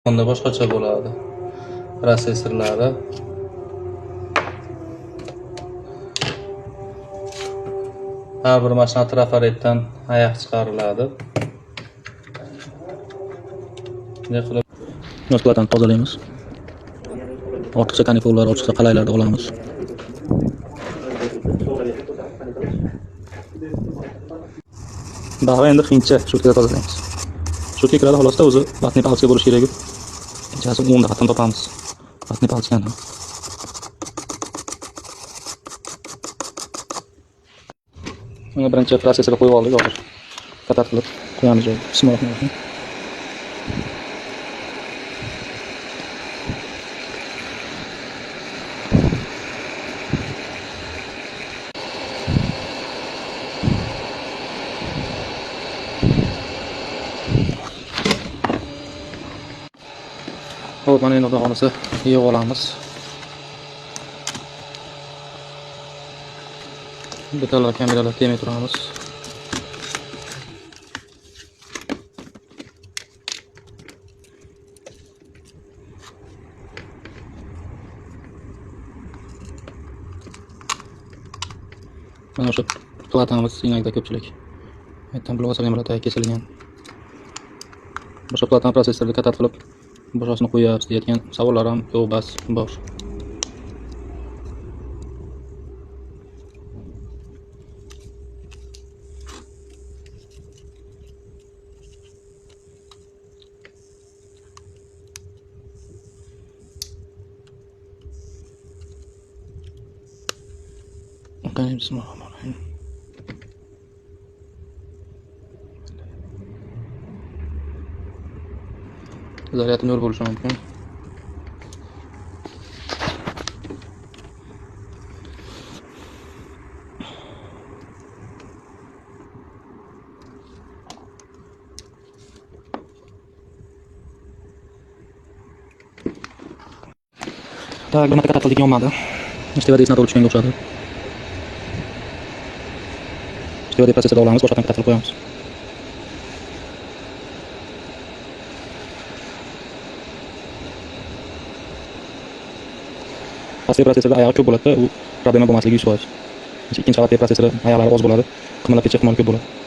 Unda boshqacha bo'ladi. Prosessorlari har bir mashina trafaretdan oyoq chiqariladi. Bunday qilib Nos platani tozalaymiz. Ortiqcha kanifullar, ortiqcha qalaylarni olamiz. Ba'zi endi xincha shotkada tozalaymiz. Shotga kiradi xolosda o'zi vatni palchga bo'lishi kerak. Inchasi 10 daqiqadan topamiz. Vatni palchgani. Mana birinchi prosessorga qo'yib oldik, hozir qatat qilib qo'yamiz. Bismillahirrohmanirrohim. Hop, mana endi dog'imizni yig'ib olamiz. Detallar, kameralar temay turamiz. Mana shu platamiz inakda ko'pchilik. Aytdim, blosagan bilan kesilgan. Boshqa platan prosessorni qatat qilib boshqasini qo'yapsiz deyotgan savollar ham yo'q, bas bor. Bismillahirrohmanirrohim. Zaryadi nol bo'lishi mumkin. Tak, bir marta qildik, yonmadi. Ishtivada esnatib tushganga o'xshadi. Ishtivada prosessorda olamiz, boshqadan qilib qo'yamiz. Pastki prosessorda oyog'i ko'p bo'ladi, u problema bo'lmasligi 100%. Ikkinchi qavatli prosessorda oyoqlari oz bo'ladi, qimirlab ketish ehtimoli ko'p bo'ladi.